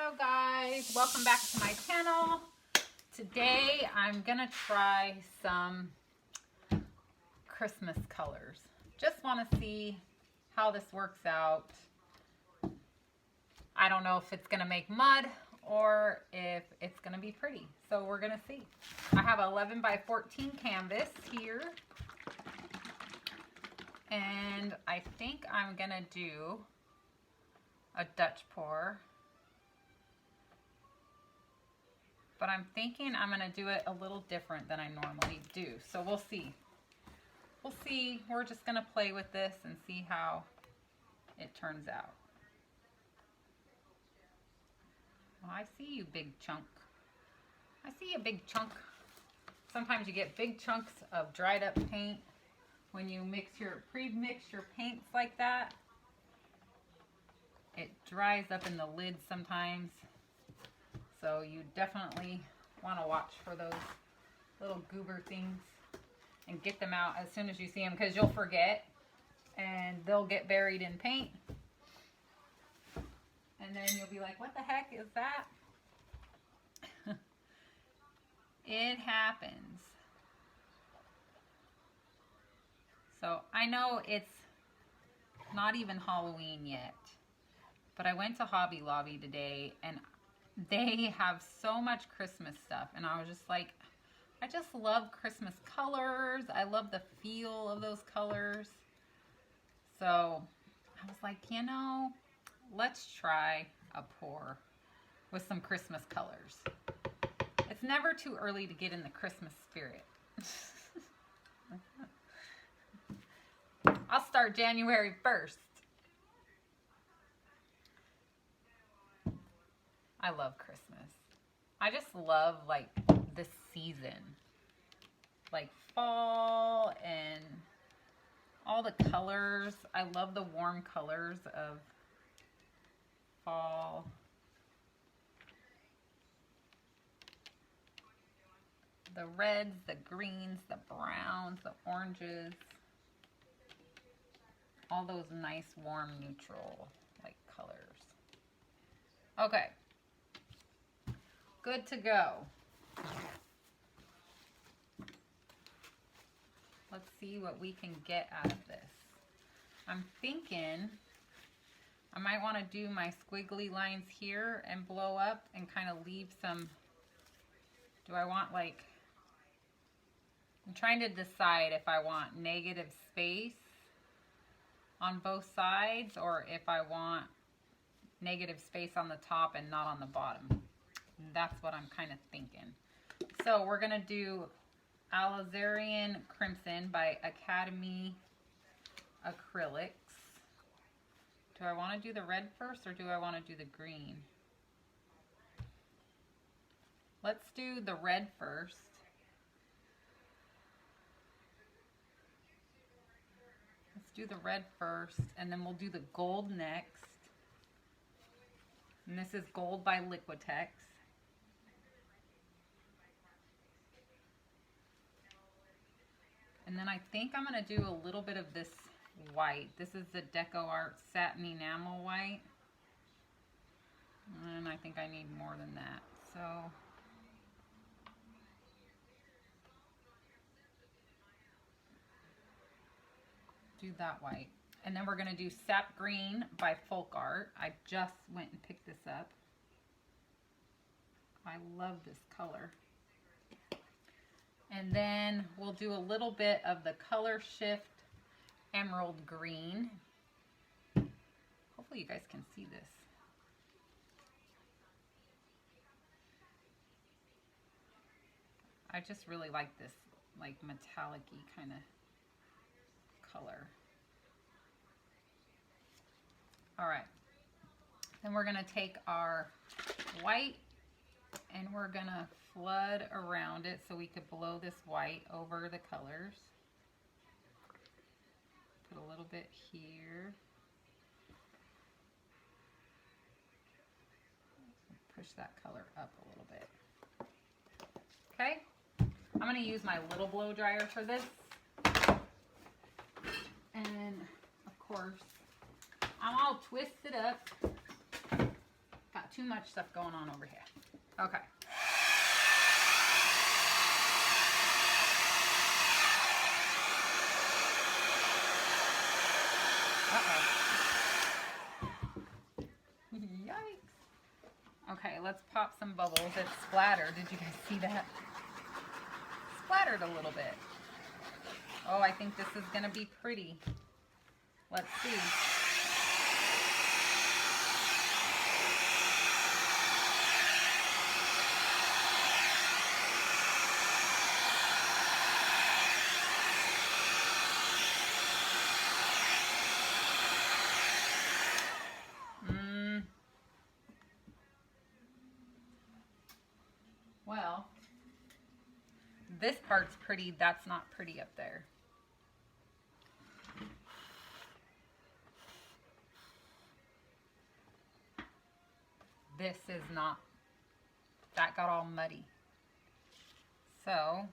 Hello guys, welcome back to my channel. Today I'm gonna try some Christmas colors. Just want to see how this works out. I don't know if it's gonna make mud or if it's gonna be pretty, so we're gonna see. I have 11 by 14 canvas here, and I think I'm gonna do a Dutch pour. But I'm thinking I'm going to do it a little different than I normally do. So we'll see. We'll see. We're just going to play with this and see how it turns out. Well, I see you, big chunk. I see a big chunk. Sometimes you get big chunks of dried up paint when you pre-mix your paints like that. It dries up in the lid sometimes. So you definitely want to watch for those little goober things and get them out as soon as you see them, because you'll forget and they'll get buried in paint. And then you'll be like, what the heck is that? It happens. So I know it's not even Halloween yet, but I went to Hobby Lobby today and they have so much Christmas stuff, and I was just like, I just love Christmas colors. I love the feel of those colors. So I was like, you know, let's try a pour with some Christmas colors. It's never too early to get in the Christmas spirit. I'll start January 1st. I love Christmas. I just love like this season, like fall and all the colors. I love the warm colors of fall. The reds, the greens, the browns, the oranges. All those nice warm neutral like colors. Okay. Good to go. Let's see what we can get out of this. I'm thinking I might want to do my squiggly lines here and blow up and kind of leave some. Do I want like, I'm trying to decide if I want negative space on both sides or if I want negative space on the top and not on the bottom. That's what I'm kind of thinking. So we're going to do Alizarin Crimson by Academy Acrylics. Do I want to do the red first or do I want to do the green? Let's do the red first. Let's do the red first, and then we'll do the gold next. And this is Gold by Liquitex. And then I think I'm going to do a little bit of this white. This is the Deco Art Satin Enamel white. And I think I need more than that. So do that white. And then we're going to do Sap Green by Folk Art. I just went and picked this up. I love this color. And then we'll do a little bit of the Color Shift Emerald Green. Hopefully you guys can see this. I just really like this like metallic-y kind of color. All right. Then we're going to take our white and we're going to flood around it so we could blow this white over the colors. Put a little bit here. Push that color up a little bit. Okay. I'm going to use my little blow dryer for this. And of course, I'm all twisted up. Got too much stuff going on over here. Okay. Yikes. Okay, let's pop some bubbles. It splattered. Did you guys see that? Splattered a little bit. Oh, I think this is going to be pretty. Let's see. Well, this part's pretty. That's not pretty up there. This is not, that got all muddy. So,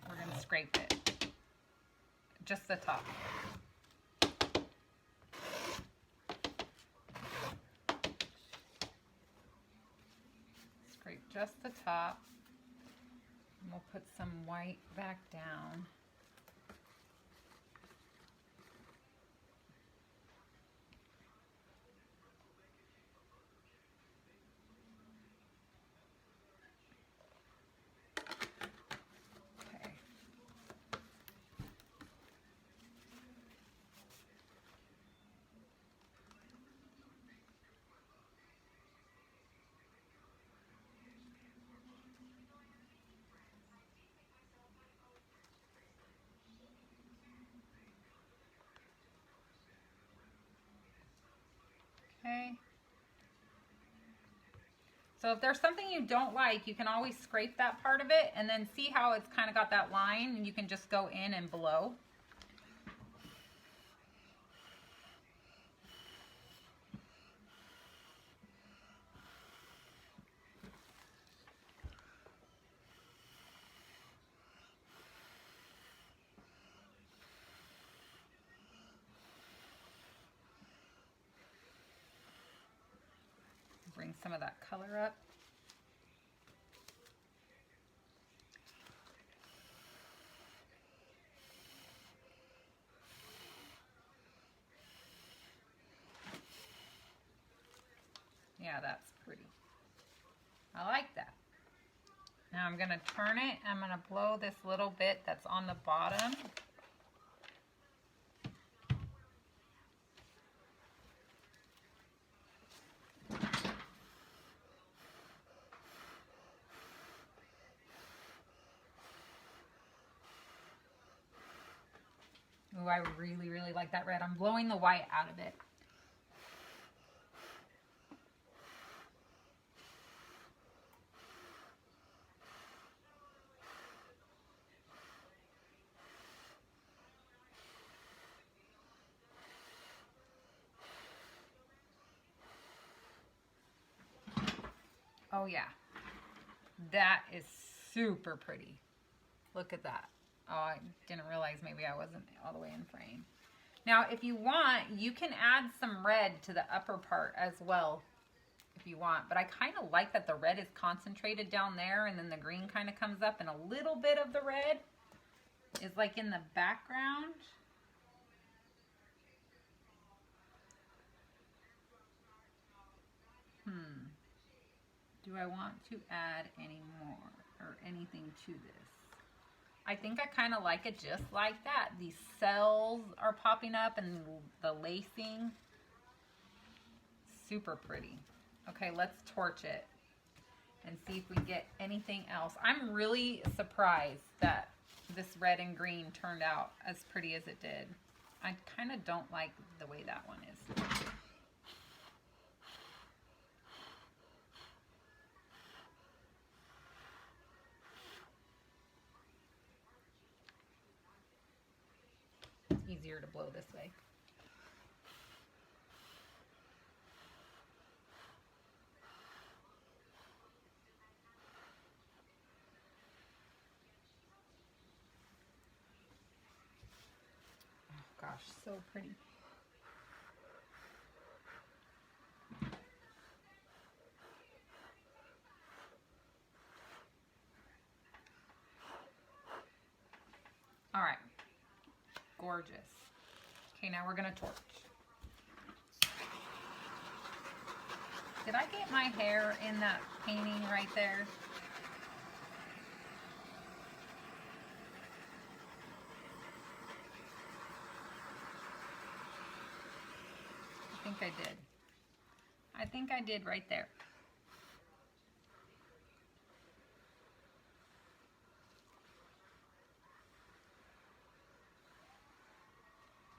we're going to scrape it. Just the top. Scrape just the top. And we'll put some white back down. Okay. So if there's something you don't like, you can always scrape that part of it and then see how it's kind of got that line, and you can just go in and blow. Bring some of that color up. Yeah, that's pretty. I like that. Now I'm going to turn it. I'm going to blow this little bit that's on the bottom. Ooh, I really, really like that red. I'm blowing the white out of it. Oh yeah, that is super pretty. Look at that. Oh, I didn't realize maybe I wasn't all the way in frame. Now, if you want, you can add some red to the upper part as well, if you want. But I kind of like that the red is concentrated down there, and then the green kind of comes up, and a little bit of the red is like in the background. Do I want to add any more or anything to this? I think I kind of like it just like that. These cells are popping up and the lacing. Super pretty. Okay, let's torch it and see if we get anything else. I'm really surprised that this red and green turned out as pretty as it did. I kind of don't like the way that one is. Easier to blow this way. Oh gosh, so pretty. gorgeous. Okay, now we're gonna torch. Did I get my hair in that painting right there? I think I did. I think I did right there.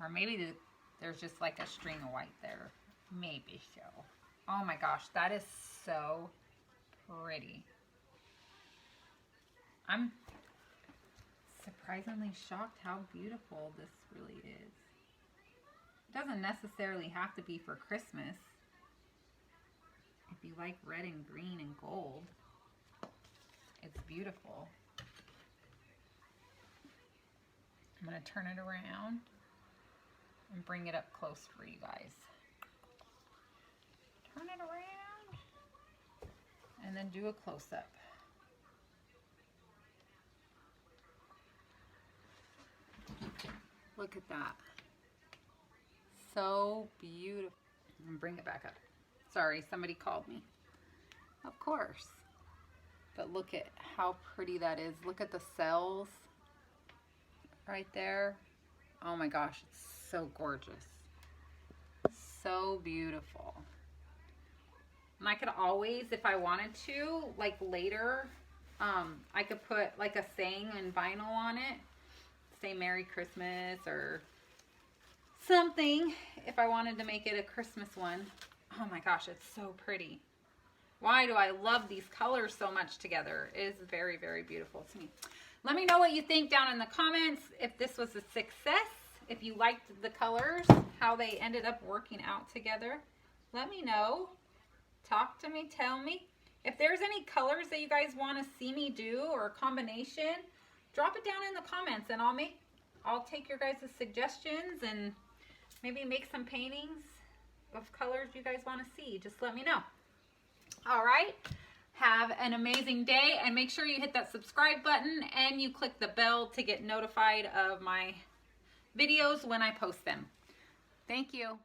Or maybe there's just like a string of white there. Maybe so. Oh my gosh, that is so pretty. I'm surprisingly shocked how beautiful this really is. It doesn't necessarily have to be for Christmas. If you like red and green and gold, it's beautiful. I'm going to turn it around and bring it up close for you guys. Turn it around and then do a close-up. Look at that. So beautiful. And bring it back up. Sorry, somebody called me. Of course. But look at how pretty that is. Look at the cells right there. Oh my gosh, it's so gorgeous. So beautiful. And I could always, if I wanted to, like later, I could put like a saying and vinyl on it. Say Merry Christmas or something if I wanted to make it a Christmas one. Oh my gosh, it's so pretty. Why do I love these colors so much together? It is very, very beautiful to me. Let me know what you think down in the comments. If this was a success, if you liked the colors, how they ended up working out together. Let me know. Talk to me, tell me. If there's any colors that you guys want to see me do or a combination, drop it down in the comments and I'll take your guys' suggestions and maybe make some paintings of colors you guys want to see. Just let me know. All right. Have an amazing day and make sure you hit that subscribe button and you click the bell to get notified of my videos when I post them. Thank you.